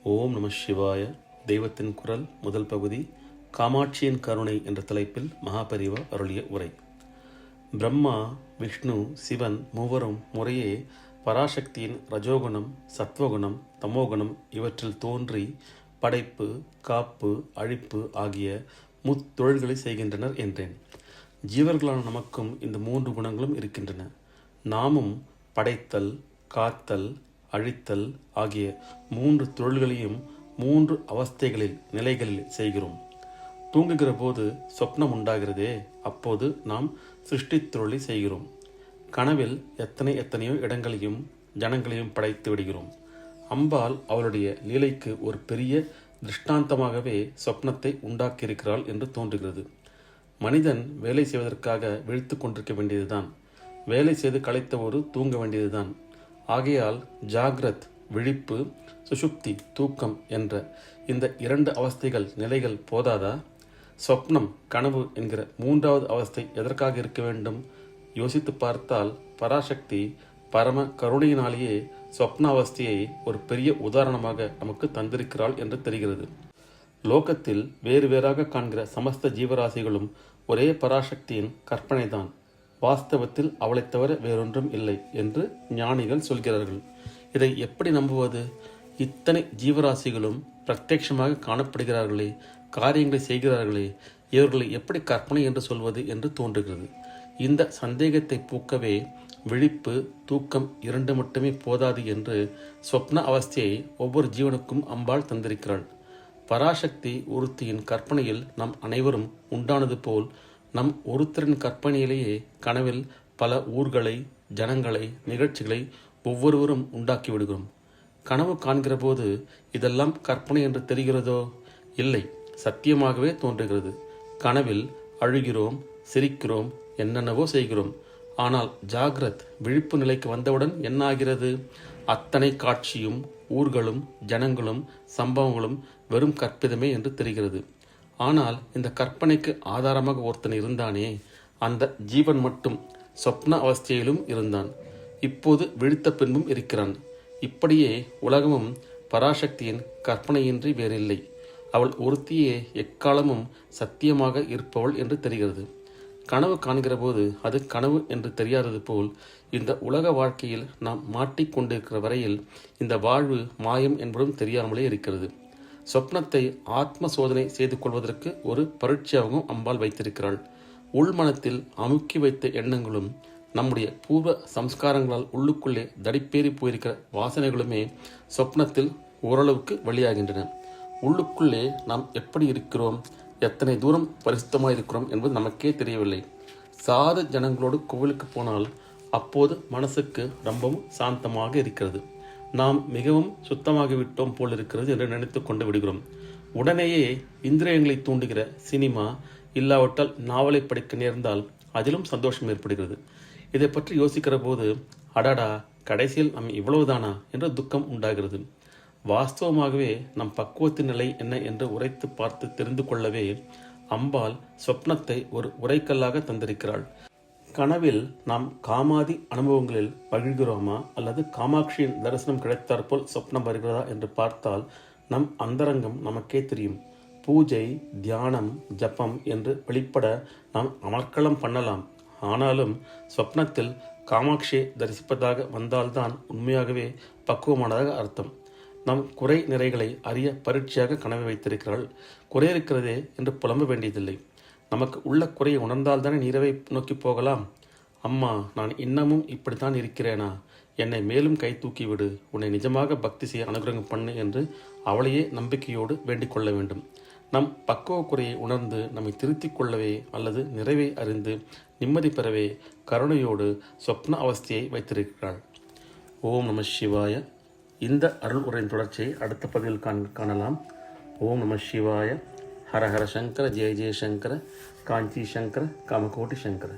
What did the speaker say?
ஓம் நம சிவாய. தெய்வத்தின் குரல் முதல் பகுதி, காமாட்சியின் கருணை என்ற தலைப்பில் மகாபரிவா அருளிய உரை. பிரம்மா, விஷ்ணு, சிவன் மூவரும் முறையே பராசக்தியின் ரஜோகுணம், சத்வகுணம், தமோகுணம் இவற்றில் தோன்றி படைப்பு, காப்பு, அழிப்பு ஆகிய முத்தொழில்களை செய்கின்றனர் என்றேன். ஜீவர்களான நமக்கும் இந்த 3 குணங்களும் இருக்கின்றன. நாமும் படைத்தல், காத்தல், அழித்தல் ஆகிய 3 தொழில்களையும் 3 அவஸ்தைகளில், நிலைகளில் செய்கிறோம். தூங்குகிற போது சொப்னம் உண்டாகிறதே, அப்போது நாம் சிருஷ்டி தொழிலை செய்கிறோம். கனவில் எத்தனையோ இடங்களையும் ஜனங்களையும் படைத்து விடுகிறோம். அம்பாள் அவளுடைய லீலைக்கு ஒரு பெரிய திருஷ்டாந்தமாகவே சொப்னத்தை உண்டாக்கியிருக்கிறாள் என்று தோன்றுகிறது. மனிதன் வேலை செய்வதற்காக விழித்து கொண்டிருக்க வேண்டியதுதான். வேலை செய்து களைத்தவோடு தூங்க வேண்டியதுதான். ஆகையால் ஜாகிரத் விழிப்பு, சுஷுப்தி தூக்கம் என்ற இந்த 2 அவஸ்தைகள், நிலைகள் போதாதா? சொப்னம், கனவு என்கிற 3வது அவஸ்தை எதற்காக இருக்க வேண்டும்? யோசித்து பார்த்தால் பராசக்தி பரம கருணையினாலேயே சொப்ன அவஸ்தையை ஒரு பெரிய உதாரணமாக நமக்கு தந்திருக்கிறாள் என்று தெரிகிறது. லோகத்தில் வேறு வேறாக காண்கிற சமஸ்த ஜீவராசிகளும் ஒரே பராசக்தியின் கற்பனைதான். வாஸ்தவத்தில் அவளை தவிர வேறொன்றும் இல்லை என்று ஞானிகள் சொல்கிறார்கள். இதை எப்படி நம்புவது? இத்தனை ஜீவராசிகளும் பிரத்யட்சமாக காணப்படுகிறார்களே, காரியங்களை செய்கிறார்களே, இவர்களை எப்படி கற்பனை என்று சொல்வது என்று தோன்றுகிறது. இந்த சந்தேகத்தை போக்கவே விழிப்பு, தூக்கம் 2 மட்டுமே போதாது என்று சொப்ன அவஸ்தையை ஒவ்வொரு ஜீவனுக்கும் அம்பாள் தந்திருக்கிறாள். பராசக்தி ஒருத்தியின் கற்பனையில் நாம் அனைவரும் உண்டானது போல் நம் ஒருத்தரின் கற்பனையிலேயே கனவில் பல ஊர்களை, ஜனங்களை, நிகழ்ச்சிகளை ஒவ்வொருவரும் உண்டாக்கி விடுகிறோம். கனவு காண்கிற போது இதெல்லாம் கற்பனை என்று தெரிகிறதோ? இல்லை, சத்தியமாகவே தோன்றுகிறது. கனவில் அழுகிறோம், சிரிக்கிறோம், என்னென்னவோ செய்கிறோம். ஆனால் ஜாகிரத் விழிப்பு நிலைக்கு வந்தவுடன் என்ன ஆகிறது? அத்தனை காட்சியும், ஊர்களும், ஜனங்களும், சம்பவங்களும் வெறும் கற்பிதமே என்று தெரிகிறது. ஆனால் இந்த கற்பனைக்கு ஆதாரமாக ஒருத்தன் இருந்தானே, அந்த ஜீவன் மட்டும் சொப்ன அவஸ்தையிலும் இருந்தான். இப்போது விழித்த பின்பும் இருக்கிறான். இப்படியே உலகமும் பராசக்தியின் கற்பனையின்றி வேறில்லை. அவள் ஒருத்தியே எக்காலமும் சத்தியமாக இருப்பவள் என்று தெரிகிறது. கனவு காண்கிற போது அது கனவு என்று தெரியாதது போல் இந்த உலக வாழ்க்கையில் நாம் மாட்டிக்கொண்டிருக்கிற வரையில் இந்த வாழ்வு மாயம் என்பதும் தெரியாமலே இருக்கிறது. சொப்னத்தை ஆத்ம சோதனை செய்து கொள்வதற்கு ஒரு பரீட்சையாகவும் அம்பாள் வைத்திருக்கிறாள். உள்மனத்தில் அமுக்கி வைத்த எண்ணங்களும் நம்முடைய பூர்வ சம்ஸ்காரங்களால் உள்ளுக்குள்ளே தடிப்பேறி போயிருக்கிற வாசனைகளுமே சொப்னத்தில் ஓரளவுக்கு வெளியாகின்றன. உள்ளுக்குள்ளே நாம் எப்படி இருக்கிறோம், எத்தனை தூரம் பரிசுத்தமாக இருக்கிறோம் என்பது நமக்கே தெரியவில்லை. சாத ஜனங்களோடு கோவிலுக்கு போனால் அப்போது மனசுக்கு ரொம்பவும் சாந்தமாக இருக்கிறது. நாம் மிகவும் சுத்தமாகிவிட்டோம் போல் இருக்கிறது என்று நினைத்து கொண்டு விடுகிறோம். உடனேயே இந்திரியங்களை தூண்டுகிற சினிமா, இல்லாவிட்டால் நாவலை படிக்க நேர்ந்தால் அதிலும் சந்தோஷம் ஏற்படுகிறது. இதை பற்றி யோசிக்கிற போது அடாடா, கடைசியில் நம் இவ்வளவுதானா என்ற துக்கம் உண்டாகிறது. வாஸ்தவமாகவே நம் பக்குவத்தின் நிலை என்ன என்று உரைத்து பார்த்து தெரிந்து கொள்ளவே அம்பாள் சொப்னத்தை ஒரு உரைக்கல்லாக தந்திருக்கிறாள். கனவில் நாம் காமாதி அனுபவங்களில் பகிர்கிறோமா, அல்லது காமாட்சியின் தரிசனம் கிடைத்தாற்போல் சொப்னம் வருகிறதா என்று பார்த்தால் நம் அந்தரங்கம் நமக்கே தெரியும். பூஜை, தியானம், ஜபம் என்று வெளிப்பட நாம் அமர்க்களம் பண்ணலாம். ஆனாலும் சொப்னத்தில் காமாட்சியை தரிசிப்பதாக வந்தால்தான் உண்மையாகவே பக்குவமானதாக அர்த்தம். நம் குறை நிறைகளை அறிய பரீட்சையாக கனவை வைத்திருக்கிறாள். குறை இருக்கிறதே என்று புலம்ப வேண்டியதில்லை. நமக்கு உள்ள குறையை உணர்ந்தால்தானே நீரவை நோக்கி போகலாம். அம்மா, நான் இன்னமும் இப்படித்தான் இருக்கிறேனா? என்னை மேலும் கை தூக்கிவிடு, உன்னை நிஜமாக பக்தி செய்ய அனுகிரகம் பண்ணு என்று அவளையே நம்பிக்கையோடு வேண்டிக் கொள்ள வேண்டும். நம் பக்குவ குறையை உணர்ந்து நம்மை திருத்திக் கொள்ளவே அல்லது நிறைவை அறிந்து நிம்மதி பெறவே கருணையோடு சொப்ன அவஸ்தையை வைத்திருக்கிறாள். ஓம் நம சிவாய. இந்த அருள் உரையின் தொடர்ச்சியை அடுத்த பதிவில் காணலாம். ஓம் நம சிவாய. ஹர ஹர சங்கர, ஜெய ஜெய சங்கர, காஞ்சி சங்கர, காமகோட்டி சங்கர.